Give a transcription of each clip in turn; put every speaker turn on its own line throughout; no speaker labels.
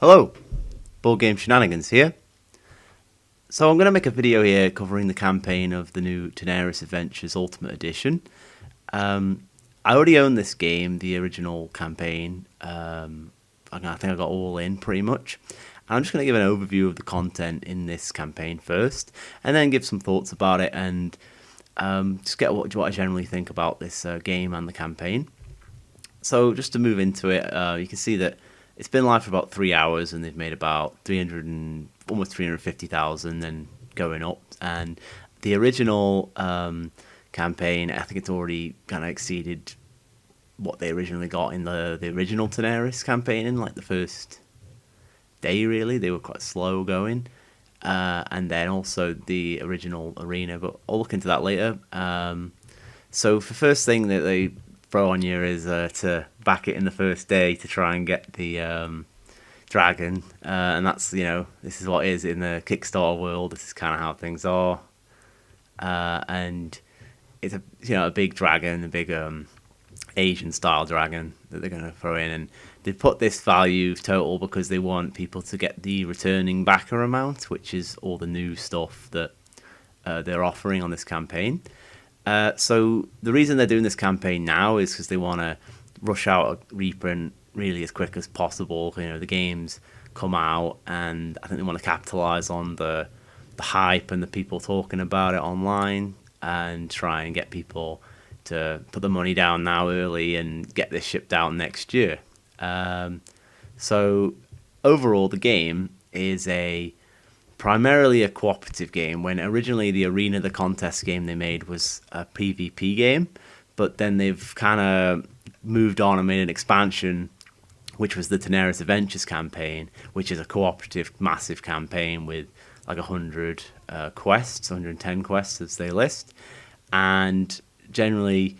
Hello, Board Game Shenanigans here. So I'm going to make a video here covering the campaign of the new Tanares Adventures Ultimate Edition. I already own this game, the original campaign. I think I got all in pretty much. I'm just going to give an overview of the content in this campaign first, and then give some thoughts about it and just get what I generally think about this game and the campaign. So just to move into it, you can see that it's been live for about 3 hours, and they've made about almost 350,000, and going up. And the original campaign, I think it's already kind of exceeded what they originally got in the original Tanares campaign in like the first day. Really, they were quite slow going, and then also the original arena. But I'll look into that later. So the first thing that they throw on you is to back it in the first day to try and get the dragon, and that's, this is what it is in the Kickstarter world. This is kind of how things are, and it's a big dragon, a big Asian style dragon that they're going to throw in, and they put this value total because they want people to get the returning backer amount, which is all the new stuff that they're offering on this campaign. So the reason they're doing this campaign now is because they want to rush out a reprint really as quick as possible. The games come out, and I think they want to capitalize on the hype and the people talking about it online, and try and get people to put the money down now early and get this shipped out next year. So overall, the game is primarily a cooperative game, when originally the arena, the contest game they made, was a PvP game, but then they've kind of moved on and made an expansion, which was the Tanares Adventures campaign, which is a cooperative massive campaign with like 100 quests, 110 quests as they list. And generally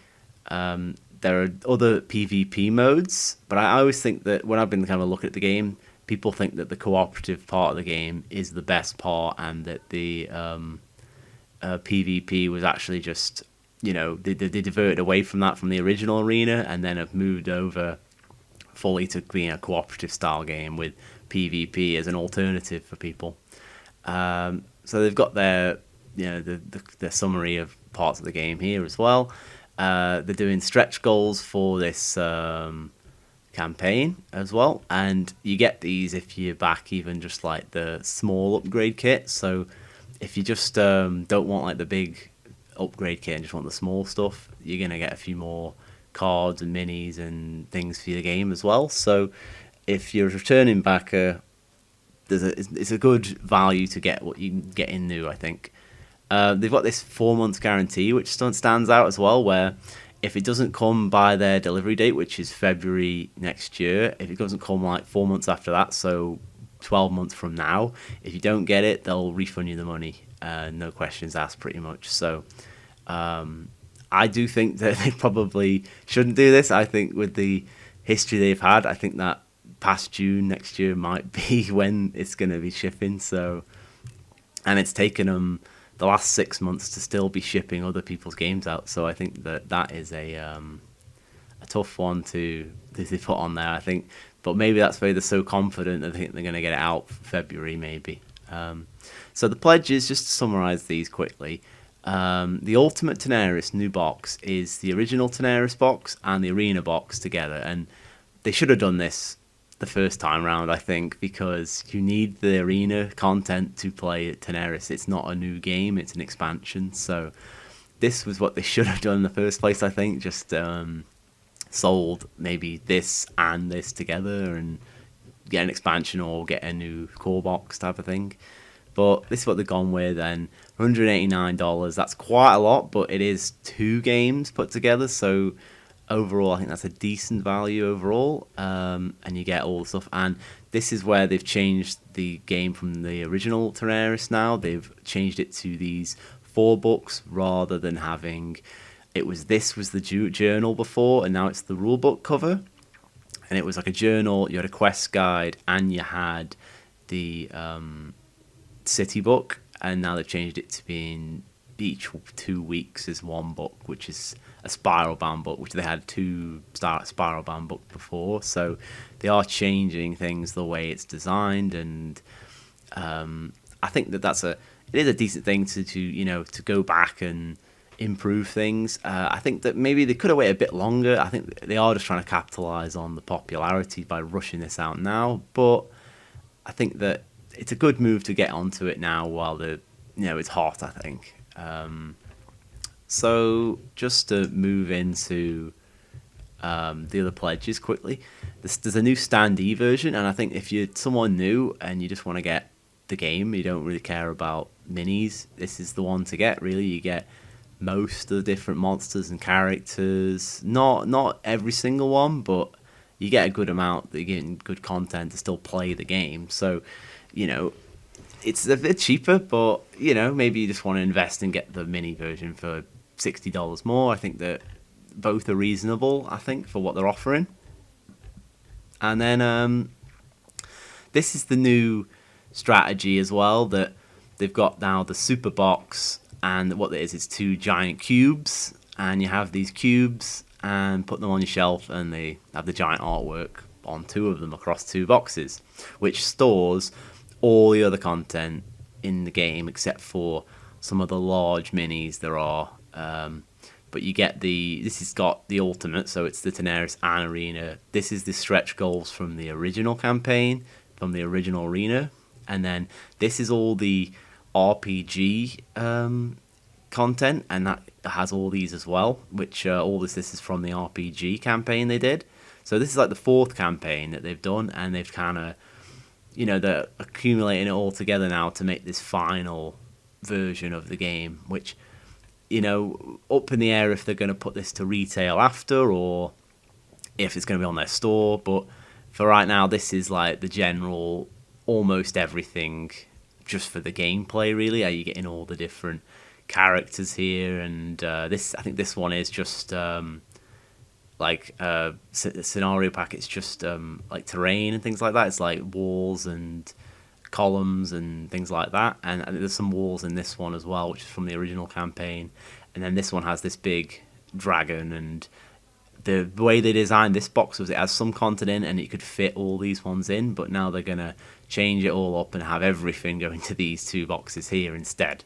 there are other PvP modes, but I always think that when I've been kind of looking at the game, people think that the cooperative part of the game is the best part, and that the PvP was actually just, they diverted away from that from the original arena, and then have moved over fully to being a cooperative style game with PvP as an alternative for people. So they've got their, the summary of parts of the game here as well. They're doing stretch goals for this campaign as well, and you get these if you back even just like the small upgrade kit. So if you just don't want like the big upgrade kit and just want the small stuff, you're gonna get a few more cards and minis and things for the game as well. So if you're a returning backer, it's a good value to get what you can get in new, I think. They've got this 4-month guarantee, which stands out as well, where if it doesn't come by their delivery date, which is February next year, if it doesn't come like 4 months after that, so 12 months from now, if you don't get it, they'll refund you the money. No questions asked, pretty much. So I do think that they probably shouldn't do this. I think with the history they've had, I think that past June next year might be when it's going to be shipping. So, and it's taken them the last 6 months to still be shipping other people's games out. So I think that is a tough one to put on there, I think. But maybe that's why they're so confident that they think they're going to get it out for February, maybe. So the pledges, just to summarise these quickly. The Ultimate Tanares new box is the original Tanares box and the Arena box together. And they should have done this the first time round, I think, because you need the arena content to play at Tanares. It's not a new game, it's an expansion. So this was what they should have done in the first place, I think. Just sold maybe this and this together and get an expansion or get a new core box type of thing. But this is what they've gone with, and $189, that's quite a lot, but it is 2 games put together, so overall I think that's a decent value overall, and you get all the stuff. And this is where they've changed the game from the original Tanares now. They've changed it to these 4 books rather than having this was the journal before, and now it's the rulebook cover. And it was like a journal, you had a quest guide, and you had the city book, and now they've changed it to being each 2 weeks is 1 book, which is a spiral bound book, which they had two spiral bound book before. So they are changing things the way it's designed, and I think it is a decent thing to go back and improve things. I think that maybe they could have waited a bit longer. I think they are just trying to capitalize on the popularity by rushing this out now, but I think that it's a good move to get onto it now while it's hot, I think. So just to move into the other pledges quickly, there's a new standee version, and I think if you're someone new and you just want to get the game, you don't really care about minis, this is the one to get. Really, you get most of the different monsters and characters, not every single one, but you get a good amount. You're getting good content to still play the game. So it's a bit cheaper, but maybe you just want to invest and get the mini version for $60 more. I think that both are reasonable, I think, for what they're offering. And then this is the new strategy as well, that they've got now the super box, and what it is, it's two giant cubes, and you have these cubes and put them on your shelf, and they have the giant artwork on two of them across two boxes, which stores all the other content in the game except for some of the large minis there are. But you get this has got the ultimate, so it's the Tanares and Arena. This is the stretch goals from the original campaign, from the original Arena. And then this is all the RPG content, and that has all these as well, which all this is from the RPG campaign they did. So this is like the fourth campaign that they've done, and they've kind of, they're accumulating it all together now to make this final version of the game, which, up in the air if they're going to put this to retail after, or if it's going to be on their store. But for right now, this is like the general, almost everything just for the gameplay, really. Are you getting all the different characters here? And I think this one is just scenario pack. It's just like terrain and things like that. It's like walls and columns and things like that, and there's some walls in this one as well, which is from the original campaign. And then this one has this big dragon, and the way they designed this box was it has some content in and it could fit all these ones in, but now they're gonna change it all up and have everything go into these two boxes here instead.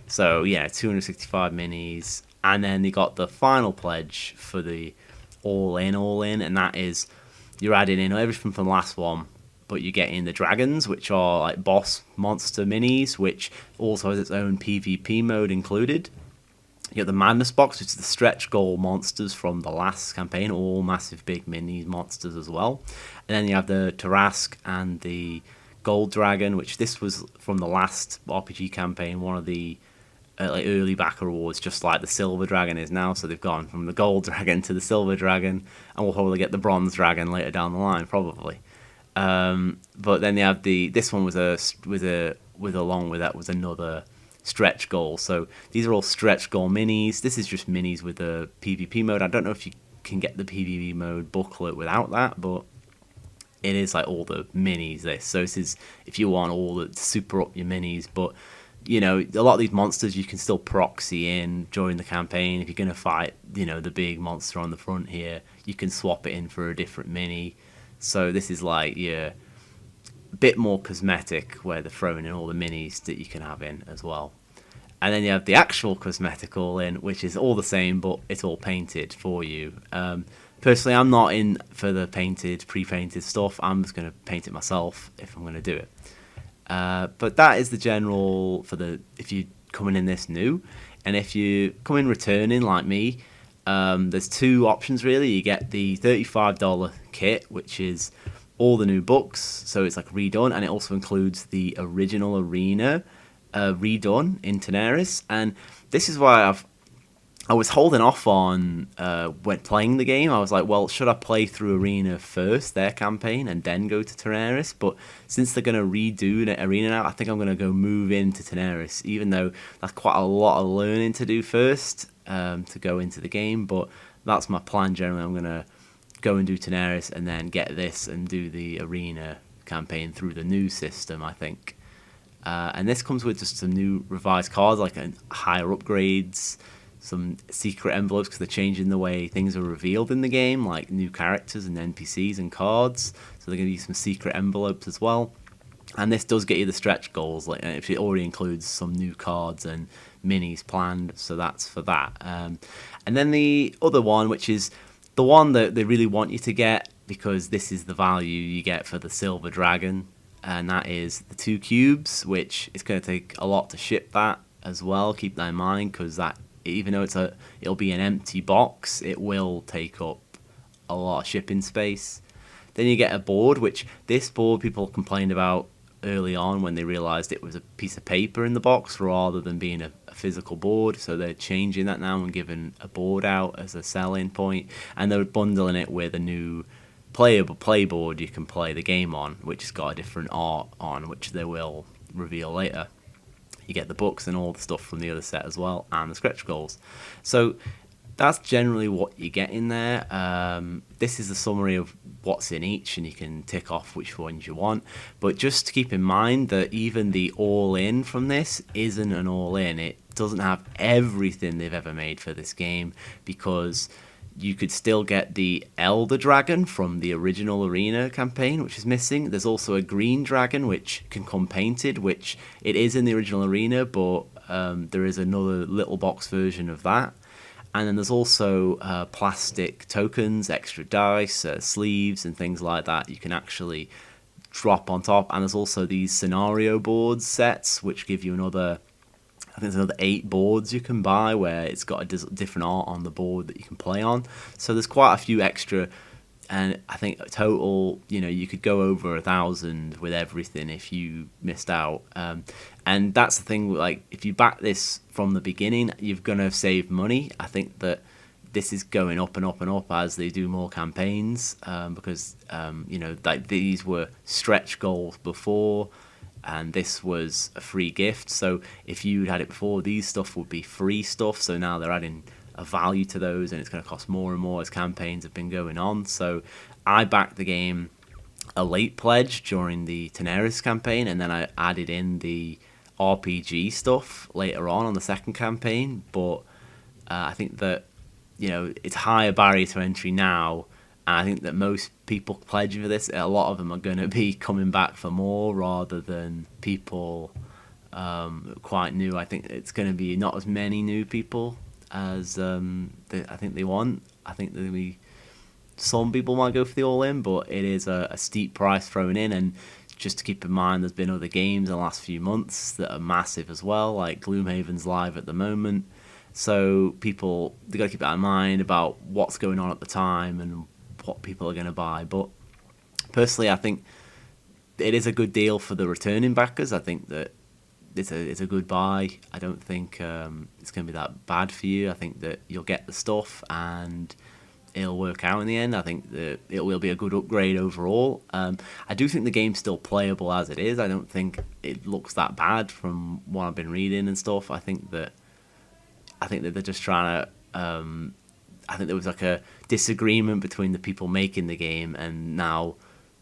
So yeah, 265 minis, and then they got the final pledge for the all in, and that is you're adding in everything from the last one, but you're getting the dragons, which are like boss monster minis, which also has its own PvP mode included. You got the Madness box, which is the stretch goal monsters from the last campaign, all massive big mini monsters as well. And then you have the Tarask and the Gold Dragon, which this was from the last RPG campaign, one of the early backer awards, just like the Silver Dragon is now. So they've gone from the Gold Dragon to the Silver Dragon, and we'll probably get the Bronze Dragon later down the line, probably. But then they have this one along with that was another stretch goal. So these are all stretch goal minis. This is just minis with the PvP mode. I don't know if you can get the PvP mode booklet without that, but it is like all the minis. So this is if you want all the super up your minis. But a lot of these monsters you can still proxy in during the campaign. If you're going to fight, the big monster on the front here, you can swap it in for a different mini. So this is like a bit more cosmetic, where they're throwing in all the minis that you can have in as well. And then you have the actual cosmetic all in, which is all the same, but it's all painted for you. Personally, I'm not in for the pre-painted stuff. I'm just going to paint it myself if I'm going to do it. But that is the general if you're coming in this new. And if you come in returning like me, there's two options really. You get the $35 kit, which is all the new books, so it's like redone, and it also includes the original Arena redone in Tanares. And this is why I was holding off on when playing the game. I was like, well, should I play through Arena first, their campaign, and then go to Tanares? But since they're going to redo the Arena now, I think I'm going to go move into Tanares, even though that's quite a lot of learning to do first to go into the game. But that's my plan generally. I'm going to go and do Tanares and then get this and do the Arena campaign through the new system, I think. And this comes with just some new revised cards, like higher upgrades, some secret envelopes because they're changing the way things are revealed in the game, like new characters and NPCs and cards. So they're going to use some secret envelopes as well. And this does get you the stretch goals, like if it already includes some new cards and minis planned, so that's for that. And then the other one, which is the one that they really want you to get, because this is the value you get for the silver dragon, and that is the 2 cubes, which it's going to take a lot to ship that as well. Keep that in mind, because that, even though it'll be an empty box, it will take up a lot of shipping space. Then you get a board, which this board people complained about early on when they realized it was a piece of paper in the box rather than being a physical board. So they're changing that now and giving a board out as a selling point, and they're bundling it with a new playable playboard you can play the game on, which has got a different art on, which they will reveal later. You get the books and all the stuff from the other set as well, and the stretch goals. So that's generally what you get in there. This is a summary of what's in each, and you can tick off which ones you want. But just to keep in mind that even the all-in from this isn't an all-in. It doesn't have everything they've ever made for this game, because you could still get the Elder Dragon from the original Arena campaign, which is missing. There's also a Green Dragon, which can come painted, which it is in the original Arena, but there is another little box version of that. And then there's also plastic tokens, extra dice, sleeves, and things like that you can actually drop on top. And there's also these scenario boards sets, which give you another, I think there's another 8 boards you can buy, where it's got a different art on the board that you can play on. So there's quite a few extra, and I think total, you could go over 1,000 with everything if you missed out. And that's the thing, like, if you back this from the beginning, you're going to save money. I think that this is going up and up and up as they do more campaigns, because, like, these were stretch goals before, and this was a free gift. So if you'd had it before, these stuff would be free stuff. So now they're adding a value to those, and it's going to cost more and more as campaigns have been going on. So I backed the game a late pledge during the Tanares campaign, and then I added in the RPG stuff later on the second campaign. But I think that it's higher barrier to entry now, and I think that most people pledging for this, a lot of them are going to be coming back for more rather than people quite new. I think it's going to be not as many new people as I think they want. I think there'll be some people might go for the all-in, but it is a steep price thrown in. And just to keep in mind, there's been other games in the last few months that are massive as well, like Gloomhaven's live at the moment. So they've got to keep that in mind about what's going on at the time and what people are going to buy. But personally, I think it is a good deal for the returning backers. I think that it's a good buy. I don't think it's going to be that bad for you. I think that you'll get the stuff and it'll work out in the end. I think that it will be a good upgrade overall. I do think the game's still playable as it is. I don't think it looks that bad from what I've been reading and stuff. I think that they're just trying to. I think there was like a disagreement between the people making the game, and now,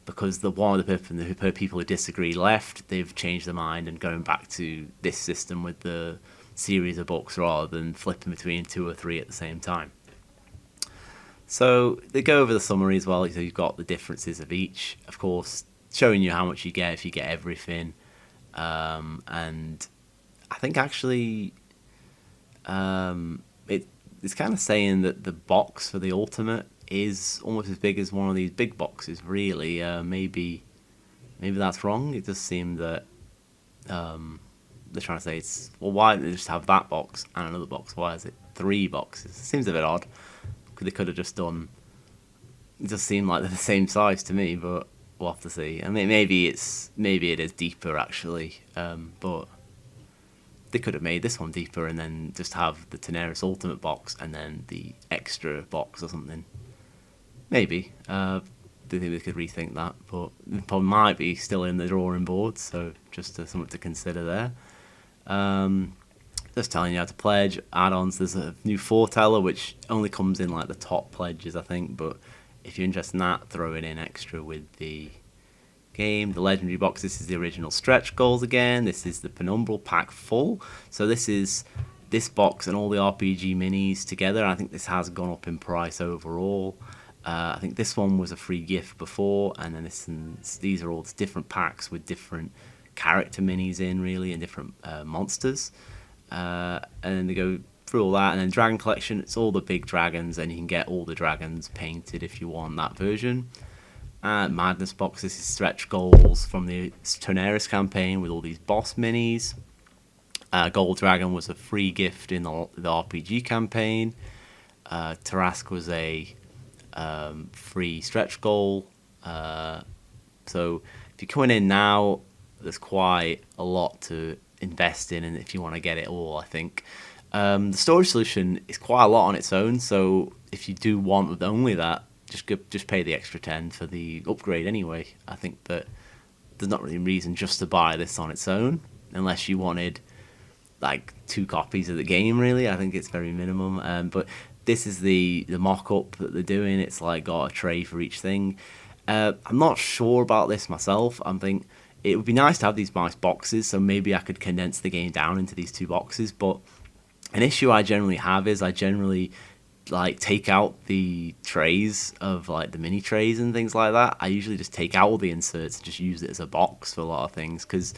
because one of the people who disagree left, they've changed their mind and going back to this system with the series of books rather than flipping between 2 or 3 at the same time. So they go over the summary as well. So you've got the differences of each, of course, showing you how much you get if you get everything. And I think actually it's kind of saying that the box for the Ultimate is almost as big as one of these big boxes, really. Maybe that's wrong. It does seem that they're trying to say why don't they just have that box and another box? Why is it 3 boxes? It seems a bit odd. They could have just done. It does seem like they're the same size to me, but we'll have to see. I mean, maybe it is deeper actually, but they could have made this one deeper and then just have the Tanares Ultimate box and then the extra box or something. Maybe. I think they could rethink that, but it probably might be still in the drawing board, so just something to consider there. Just telling you how to pledge. Add-ons, there's a new foreteller which only comes in like the top pledges, I think, but if you're interested in that, throw it in extra with the game. The legendary box, this is the original stretch goals again. This is the penumbral pack full. So this is this box and all the RPG minis together, I think this has gone up in price overall. I think this one was a free gift before, and then these are all different packs with different character minis in, really, and different monsters. And then they go through all that, and then Dragon Collection, it's all the big dragons, and you can get all the dragons painted if you want that version. Madness box, this is stretch goals from the Tanares campaign with all these boss minis. Gold Dragon was a free gift in the RPG campaign. Tarask was a free stretch goal. So if you're coming in now, there's quite a lot to invest in, and if you want to get it all, I think. The storage solution is quite a lot on its own, so if you do want only that, just pay the extra 10 for the upgrade anyway. I think that there's not really a reason just to buy this on its own, unless you wanted like 2 copies of the game, really. I think it's very minimum. But this is the mock-up that they're doing. It's like got a tray for each thing. I'm not sure about this myself. I think it would be nice to have these nice boxes, so maybe I could condense the game down into these 2 boxes. But an issue I generally have is I generally like take out the trays of like the mini trays and things like that. I usually just take out all the inserts and just use it as a box for a lot of things, because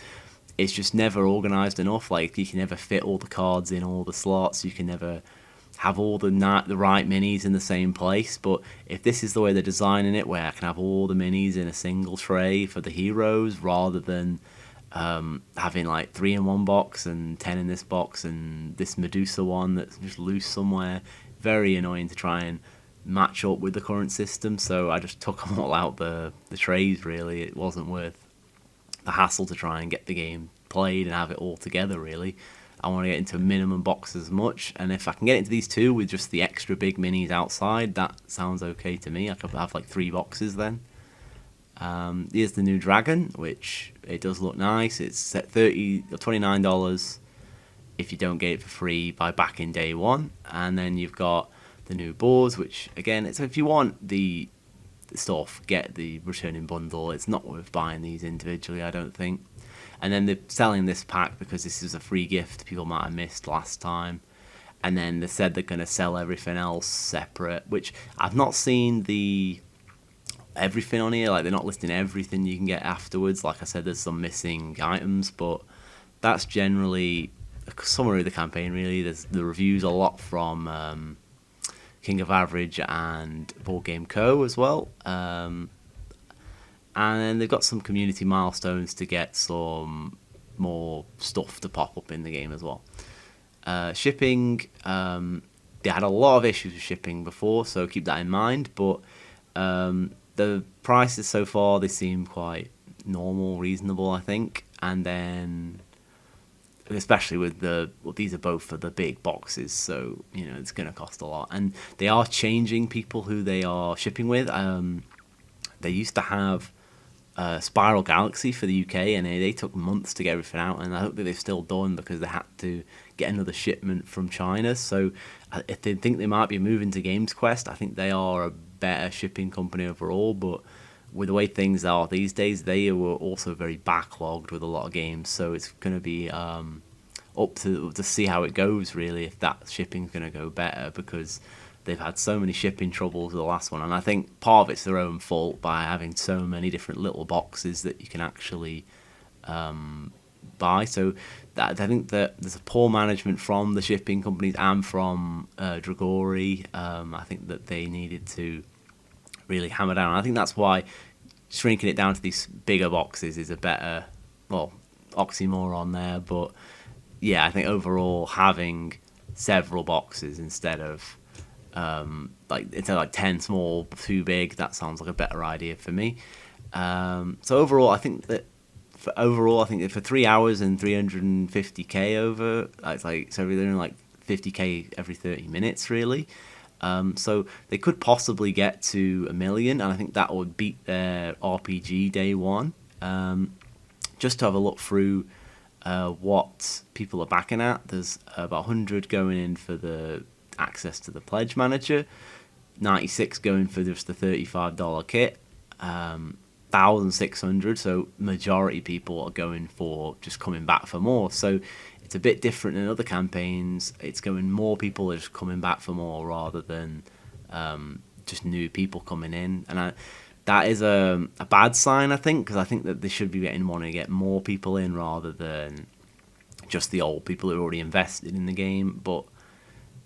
it's just never organized enough. Like, you can never fit all the cards in all the slots. You can never have all the right minis in the same place. But if this is the way they're designing it, where I can have all the minis in a single tray for the heroes, rather than having like 3 in one box and 10 in this box and this Medusa one that's just loose somewhere, very annoying to try and match up with the current system. So I just took them all out the trays, really. It wasn't worth the hassle to try and get the game played and have it all together, really. I want to get into a minimum box as much, and if I can get into these 2 with just the extra big minis outside, that sounds okay to me. I could have like 3 boxes then. Here's the new dragon, which it does look nice. It's set $29 if you don't get it for free by back in day 1, and then you've got the new boards, which again, it's if you want the stuff, get the returning bundle. It's not worth buying these individually, I don't think. And then they're selling this pack because this is a free gift people might have missed last time. And then they said they're going to sell everything else separate, which I've not seen the everything on here. Like, they're not listing everything you can get afterwards. Like I said, there's some missing items, but that's generally a summary of the campaign, really. There's the reviews a lot from King of Average and Board Game Co. as well. And then they've got some community milestones to get some more stuff to pop up in the game as well. Shipping, they had a lot of issues with shipping before, so keep that in mind. But the prices so far, they seem quite normal, reasonable, I think. And then, especially with these are both for the big boxes, so it's going to cost a lot. And they are changing people who they are shipping with. They used to have Spiral Galaxy for the UK, and they took months to get everything out, and I hope that they've still done because they had to get another shipment from China. So if they think they might be moving to Games Quest, I think they are a better shipping company overall. But with the way things are these days, they were also very backlogged with a lot of games, so it's going to be up to see how it goes, really, if that shipping's going to go better, because they've had so many shipping troubles with the last one, and I think part of it's their own fault by having so many different little boxes that you can actually buy. So I think that there's a poor management from the shipping companies and from Dragori. I think that they needed to really hammer down. I think that's why shrinking it down to these bigger boxes is a better, well, oxymoron there, but yeah, I think overall having several boxes instead of instead of like 10 small, 2 big, that sounds like a better idea for me. So overall, I think that for 3 hours and 350k over, it's like, so they're doing like 50k every 30 minutes, really. So they could possibly get to 1 million, and I think that would beat their RPG day 1. Just to have a look through what people are backing at, there's about 100 going in for the access to the Pledge Manager, 96 going for just the $35 kit, 1,600, so majority people are going for just coming back for more. So it's a bit different than other campaigns. It's going more people are just coming back for more rather than just new people coming in, and that is a bad sign, I think, because I think that they should be wanting to get more people in rather than just the old people who are already invested in the game. But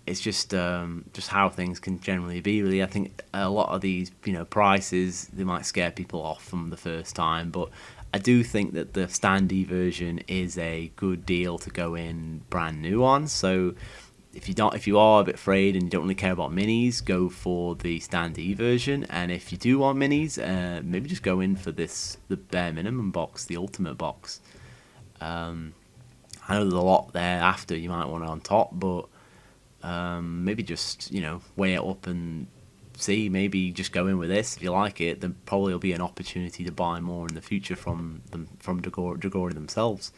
it's just how things can generally be, really. I think a lot of these, prices, they might scare people off from the first time, but I do think that the standee version is a good deal to go in brand new on. So if you are a bit afraid and you don't really care about minis, go for the standee version. And if you do want minis, maybe just go in for the bare minimum box, the ultimate box. I know there's a lot there after you might want it on top, but maybe just weigh it up and see. Maybe just go in with this. If you like it, then probably will be an opportunity to buy more in the future from Dragori themselves.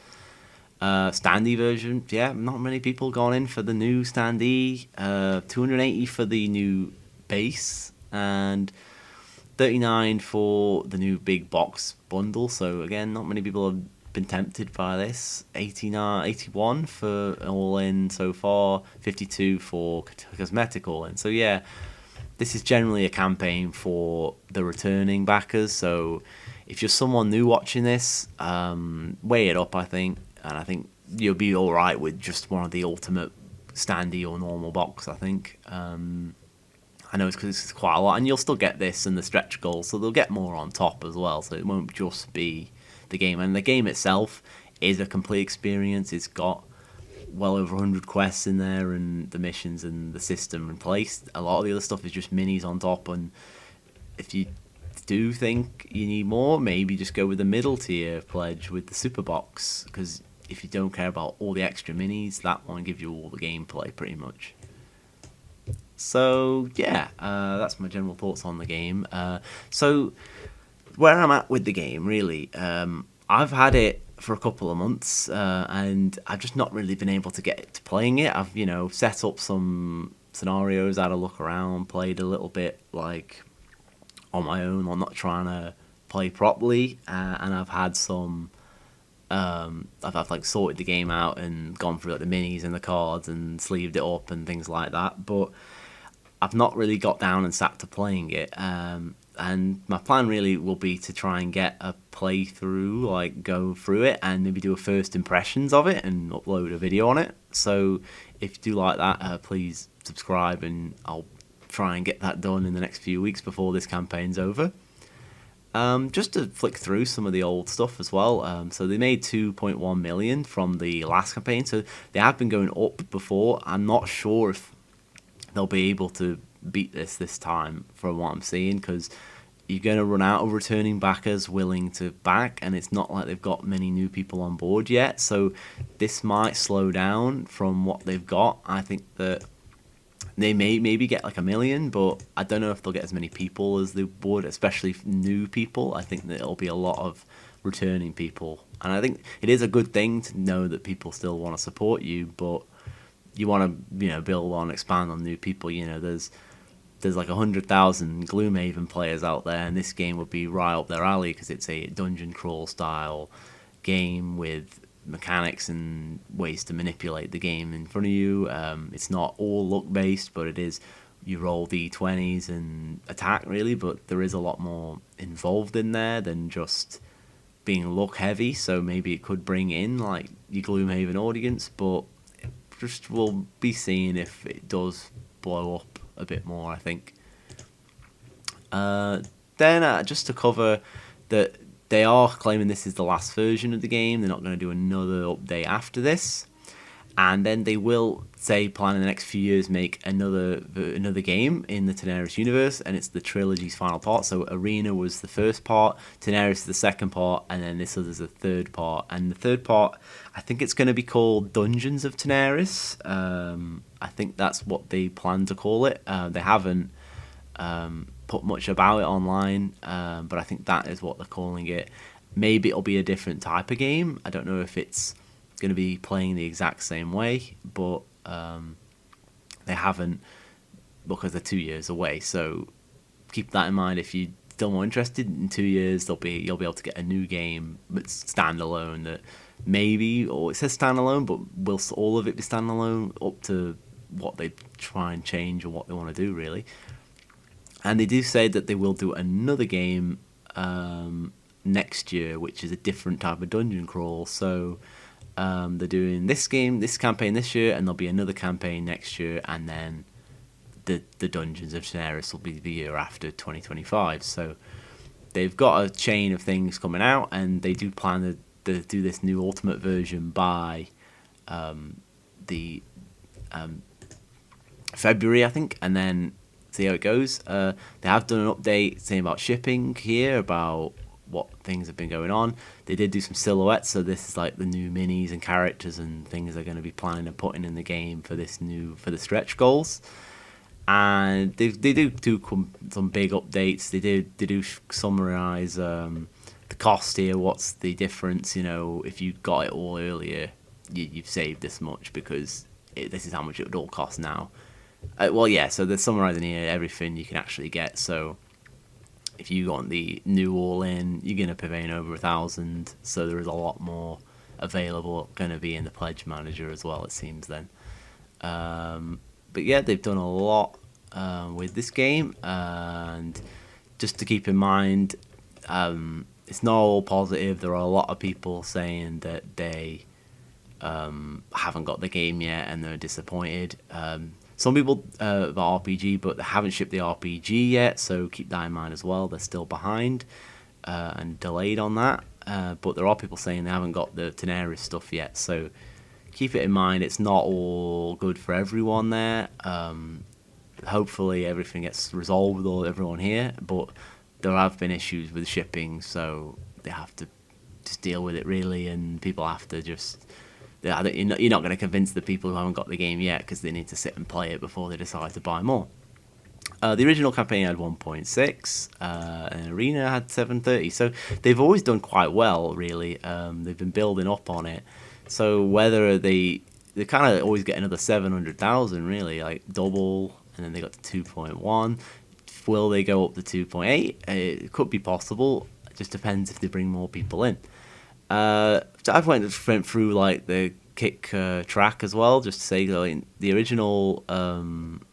Standee version, yeah, not many people gone in for the new standee. 280 for the new base and 39 for the new big box bundle. So again, not many people have been tempted by this. 81 for all in so far, 52 for cosmetic all in. So yeah, this is generally a campaign for the returning backers. So if you're someone new watching this, weigh it up, I think. And I think you'll be all right with just one of the ultimate standee or normal box, I think. I know it's because it's quite a lot. And you'll still get this and the stretch goals, so they'll get more on top as well. So it won't just be the game. And the game itself is a complete experience. It's got well over 100 quests in there and the missions and the system in place. A lot of the other stuff is just minis on top. And if you do think you need more, maybe just go with the middle tier pledge with the super box, because if you don't care about all the extra minis, that one gives you all the gameplay pretty much. So yeah, that's my general thoughts on the game. So where I'm at with the game, really, I've had it for a couple of months, and I've just not really been able to get to playing it. I've set up some scenarios, had a look around, played a little bit like on my own. I'm not trying to play properly, and I've had some. I've like sorted the game out and gone through like the minis and the cards and sleeved it up and things like that. But I've not really got down and sat to playing it. And my plan really will be to try and get a playthrough, like go through it and maybe do a first impressions of it and upload a video on it. So if you do like that, please subscribe, and I'll try and get that done in the next few weeks before this campaign's over. Just to flick through some of the old stuff as well. So they made 2.1 million from the last campaign, so they have been going up before. I'm not sure if they'll be able to beat this time from what I'm seeing, because you're going to run out of returning backers willing to back, and it's not like they've got many new people on board yet. So this might slow down from what they've got. I think that they may maybe get like 1 million, but I don't know if they'll get as many people as they would, especially new people. I think that it'll be a lot of returning people, and I think it is a good thing to know that people still want to support you, but you want to build on, expand on new people. There's like 100,000 Gloomhaven players out there, and this game would be right up their alley because it's a dungeon crawl style game with mechanics and ways to manipulate the game in front of you. It's not all luck based, but it is, you roll d20s and attack really, but there is a lot more involved in there than just being luck heavy. So maybe it could bring in like your Gloomhaven audience, but just we'll be seeing if it does blow up a bit more, I think. Then just to cover that, they are claiming this is the last version of the game. They're not going to do another update after this. And then they will plan in the next few years make another game in the Tanares universe, and it's the trilogy's final part. So Arena was the first part, Tanares is the second part, and then this is the third part. And the third part, I think it's going to be called Dungeons of Tanares. I think that's what they plan to call it. They haven't put much about it online, but I think that is what they're calling it. Maybe it'll be a different type of game. I don't know if it's going to be playing the exact same way, but they haven't, because they're 2 years away. So keep that in mind if you still more interested, in 2 years you'll be able to get a new game that's standalone that maybe, or it says standalone, but will all of it be standalone? Up to what they try and change or what they want to do, really. And they do say that they will do another game next year, which is a different type of dungeon crawl. So they're doing this campaign this year, and there'll be another campaign next year, and then the Dungeons of Tanares will be the year after, 2025. So they've got a chain of things coming out, and they do plan to do this new Ultimate version by the February, I think, and then see how it goes. They have done an update saying about shipping here, about what things have been going on. They did do some silhouettes, so this is like the new minis and characters and things they're going to be planning and putting in the game for the stretch goals. And they do some big updates. They do summarize the cost here. What's the difference? If you got it all earlier, you've saved this much, because this is how much it would all cost now. So they're summarizing here everything you can actually get. So if you want the new all-in, you're going to be paying over 1,000. So there is a lot more available going to be in the Pledge Manager as well, it seems then. But yeah, they've done a lot with this game. And just to keep in mind, it's not all positive. There are a lot of people saying that they haven't got the game yet and they're disappointed. Some people the RPG, but they haven't shipped the RPG yet, so keep that in mind as well. They're still behind and delayed on that. But there are people saying they haven't got the Tanares stuff yet, so keep it in mind. It's not all good for everyone there. Hopefully everything gets resolved with everyone here, but there have been issues with shipping, so they have to just deal with it, really, and people have to just... You're not going to convince the people who haven't got the game yet, because they need to sit and play it before they decide to buy more. The original campaign had 1.6, and Arena had 730, so they've always done quite well, really. They've been building up on it, so whether they kind of always get another 700,000, really, like double, and then they got to 2.1. Will they go up to 2.8? It could be possible. It just depends if they bring more people in. I've went through like the kick track as well, just to say, like, the original,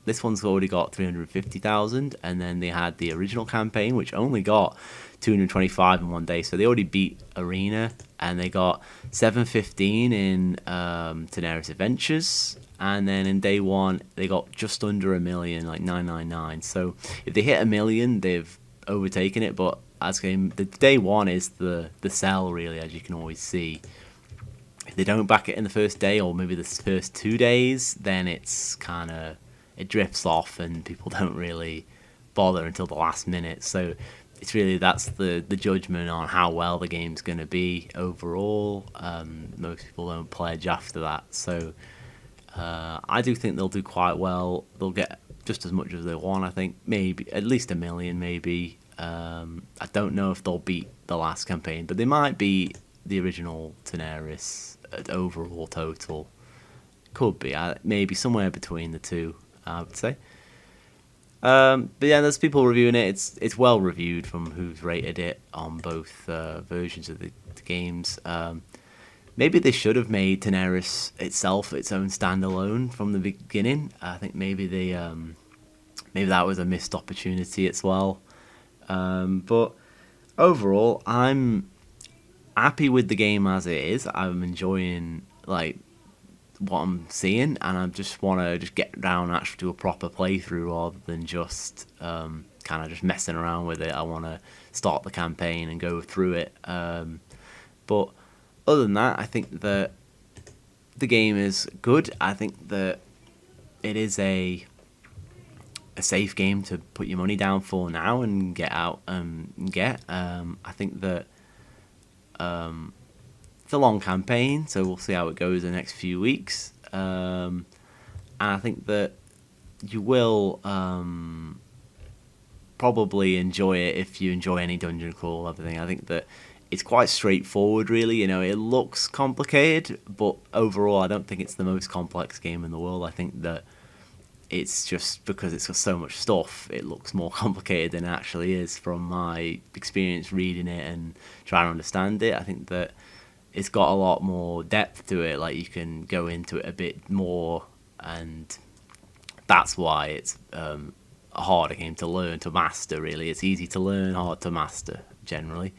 this one's already got 350,000, and then they had the original campaign, which only got 225 in one day, so they already beat Arena, and they got 715 in Tanares Adventures, and then in day one they got just under 1 million, like 999. So if they hit 1 million, they've overtaken it, but the day one is the sell, really, as you can always see. If they don't back it in the first day, or maybe the first 2 days, then it's kind of, it drifts off and people don't really bother until the last minute. So it's really, that's the judgment on how well the game's going to be overall. Most people don't pledge after that, so I do think they'll do quite well. They'll get just as much as they want, I think, maybe at least 1 million, maybe. I don't know if they'll beat the last campaign, but they might beat the original Tanares at overall total. Could be, maybe somewhere between the two, I would say. But yeah, there's people reviewing it. It's well reviewed from who's rated it on both versions of the games. Maybe they should have made Tanares itself its own standalone from the beginning. I think maybe that was a missed opportunity as well. But overall, I'm happy with the game as it is. I'm enjoying like what I'm seeing, and I just want to get down and actually do a proper playthrough rather than just kind of just messing around with it. I want to start the campaign and go through it. But other than that, I think that the game is good. I think that it is a safe game to put your money down for now and get out and get. I think that it's a long campaign, so we'll see how it goes the next few weeks. And I think that you will probably enjoy it if you enjoy any dungeon crawl, everything. I think that it's quite straightforward, really. It looks complicated, but overall I don't think it's the most complex game in the world. I think that it's just because it's got so much stuff, it looks more complicated than it actually is from my experience reading it and trying to understand it. I think that it's got a lot more depth to it, like you can go into it a bit more, and that's why it's a harder game to learn, to master, really. It's easy to learn, hard to master, generally.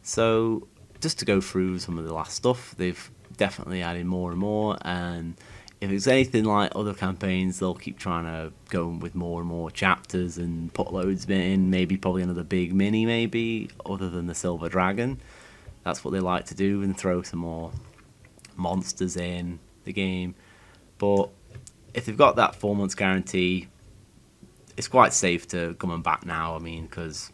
So, just to go through some of the last stuff, they've definitely added more and more, and if it's anything like other campaigns, they'll keep trying to go with more and more chapters and put loads in, maybe probably another big mini, maybe, other than the Silver Dragon. That's what they like to do, and throw some more monsters in the game. But if they've got that 4 months guarantee, it's quite safe to come and back now, I mean, because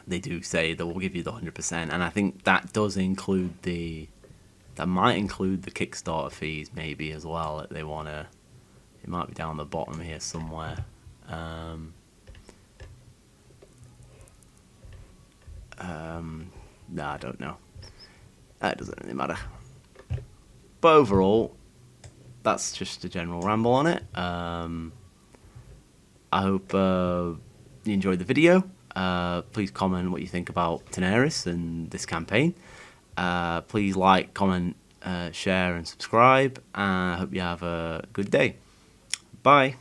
they do say they will give you the 100%, and I think that does include that might include the Kickstarter fees maybe as well, that they want to, it might be down the bottom here somewhere. No, I don't know. That doesn't really matter. But overall, that's just a general ramble on it. I hope you enjoyed the video. Please comment what you think about Tanares and this campaign. Please like, comment, share and subscribe. I hope you have a good day. Bye.